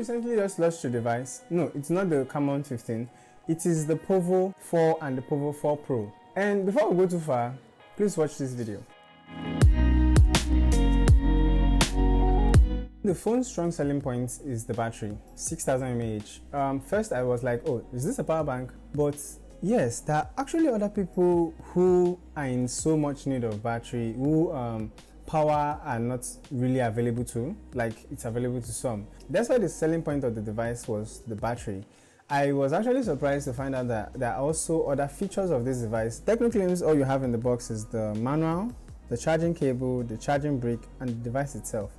recently just launched your device? No, it's not the Common 15. It is the Pouvoir 4 and the Pouvoir 4 Pro. And before we go too far, please watch this video. The phone's strong selling point is the battery, 6000 mAh. First I was like, oh, is this a power bank? But yes, there are actually other people who are in so much need of battery, who power are not really available to, like it's available to some. That's why the selling point of the device was the battery. I was actually surprised to find out that there are also other features of this device. Tecno claims all you have in the box is the manual, the charging cable, the charging brick, and the device itself.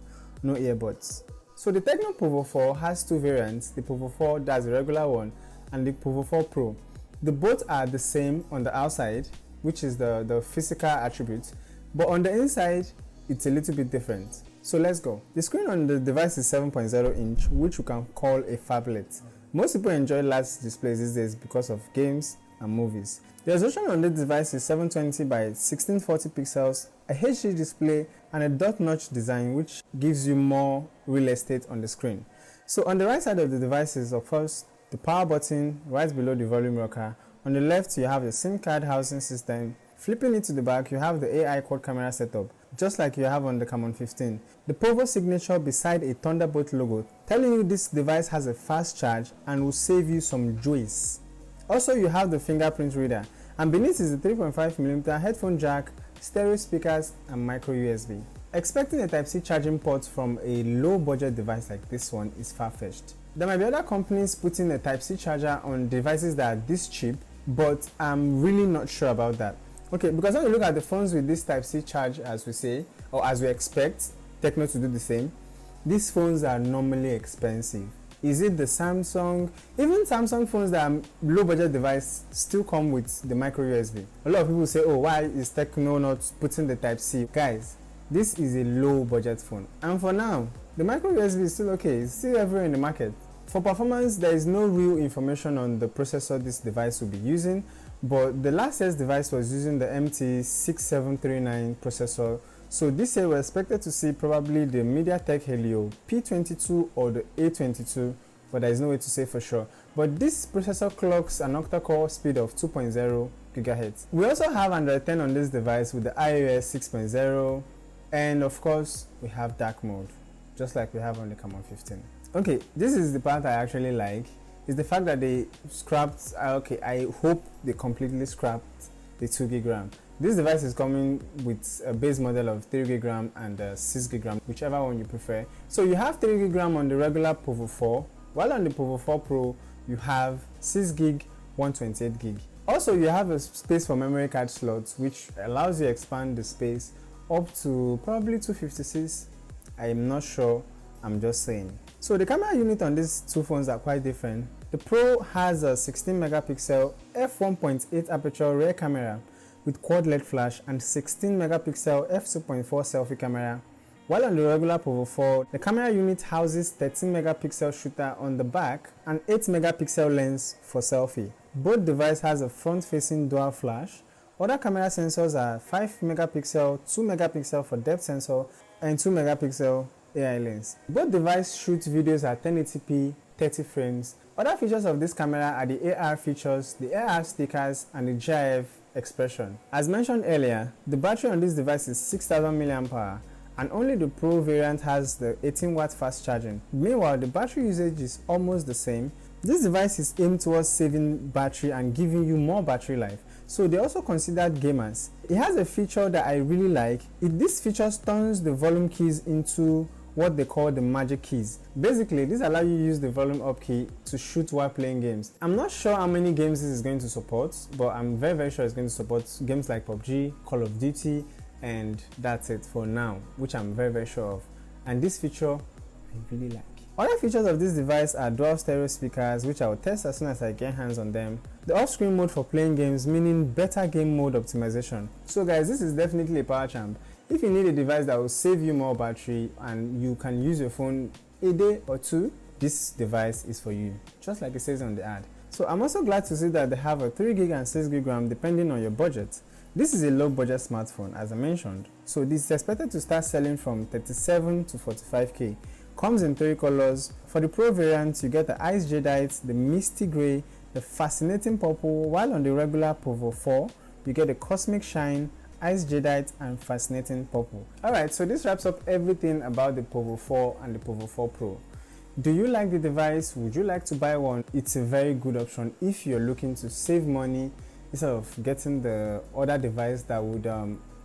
No earbuds. So the Tecno Pouvoir 4 has two variants, the Pouvoir 4, that's the regular one, and the Pouvoir 4 Pro. The both are the same on the outside, which is the physical attribute, but on the inside, it's a little bit different. So let's go. The screen on the device is 7.0 inch, which you can call a phablet. Most people enjoy large displays these days because of games and movies. The resolution on this device is 720 by 1640 pixels, a HD display, and a dot notch design which gives you more real estate on the screen. So on the right side of the device is of course the power button right below the volume rocker. On the left you have the SIM card housing system. Flipping it to the back you have the AI quad camera setup, just like you have on the Common 15. The Pouvoir signature beside a Thunderbolt logo, telling you this device has a fast charge and will save you some joys. Also you have the fingerprint reader, and beneath is the 3.5mm headphone jack, stereo speakers, and micro USB. Expecting a Type-C charging port from a low budget device like this one is far-fetched. There might be other companies putting a Type-C charger on devices that are this cheap, but I'm really not sure about that. Okay, because when you look at the phones with this Type-C charge, as we say, or as we expect Tecno to do the same, these phones are normally expensive. Is it the Samsung? Even Samsung phones that are low budget device still come with the micro USB. A lot of people say, oh, why is Tecno not putting the Type-C? Guys, this is a low budget phone, and for now the micro USB is still okay. It's still everywhere in the market. For performance, there is no real information on the processor this device will be using, but the last year's device was using the MT6739 processor. So this year we're expected to see probably the MediaTek Helio P22 or the A22, but there is no way to say for sure. But this processor clocks an octa-core speed of 2.0 GHz. We also have Android 10 on this device with the iOS 6.0, and of course we have dark mode, just like we have on the Common 15. Okay, this is the part I actually like, is the fact that they scrapped, I hope they completely scrapped the 2GB RAM. This device is coming with a base model of 3GB RAM and 6GB RAM, whichever one you prefer. So you have 3GB RAM on the regular Pouvoir 4, while on the Pouvoir 4 Pro you have 6GB, 128GB. Also you have a space for memory card slots, which allows you to expand the space up to probably 256. I'm not sure, I'm just saying. So the camera unit on these two phones are quite different. The Pro has a 16 megapixel f1.8 aperture rear camera with quad LED flash and 16 megapixel f2.4 selfie camera, while on the regular Pouvoir 4, the camera unit houses 13 megapixel shooter on the back and 8 megapixel lens for selfie. Both devices has a front-facing dual flash. Other camera sensors are 5 megapixel, 2 megapixel for depth sensor, and 2 megapixel AI lens. Both devices shoot videos at 1080p, 30 frames. Other features of this camera are the AR features, the AR stickers, and the GIF expression. As mentioned earlier, the battery on this device is 6000 mAh, and only the Pro variant has the 18-watt fast charging. Meanwhile, the battery usage is almost the same. This device is aimed towards saving battery and giving you more battery life, so they also considered gamers. It has a feature that I really like. This feature turns the volume keys into what they call the magic keys. Basically, this allows you to use the volume up key to shoot while playing games. I'm not sure how many games this is going to support, but I'm very sure it's going to support games like PUBG, Call of Duty, and that's it for now, which I'm very sure of. And this feature I really like. Other features of this device are dual stereo speakers, which I will test as soon as I get hands on them. The off-screen mode for playing games, meaning better game mode optimization. So guys, this is definitely a power champ. If you need a device that will save you more battery and you can use your phone a day or two, this device is for you, just like it says on the ad. So I'm also glad to see that they have a 3GB and 6GB RAM depending on your budget. This is a low budget smartphone, as I mentioned, so this is expected to start selling from 37 to 45k. Comes in 3 colors. For the Pro variant, you get the Ice Jadeite, the Misty Grey, the Fascinating Purple, while on the regular Pouvoir 4, you get the Cosmic Shine, Ice Jadeite and Fascinating Purple. Alright, so this wraps up everything about the Pouvoir 4 and the Pouvoir 4 Pro. Do you like the device? Would you like to buy one? It's a very good option if you're looking to save money instead of getting the other device that would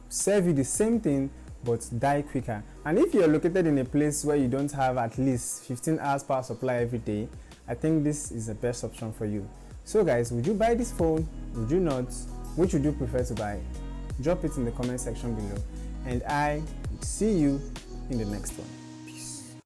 serve you the same thing but die quicker. And if you're located in a place where you don't have at least 15 hours power supply every day, I think this is the best option for you. So guys, would you buy this phone? Would you not? Which would you prefer to buy? Drop it in the comment section below, and I will see you in the next one.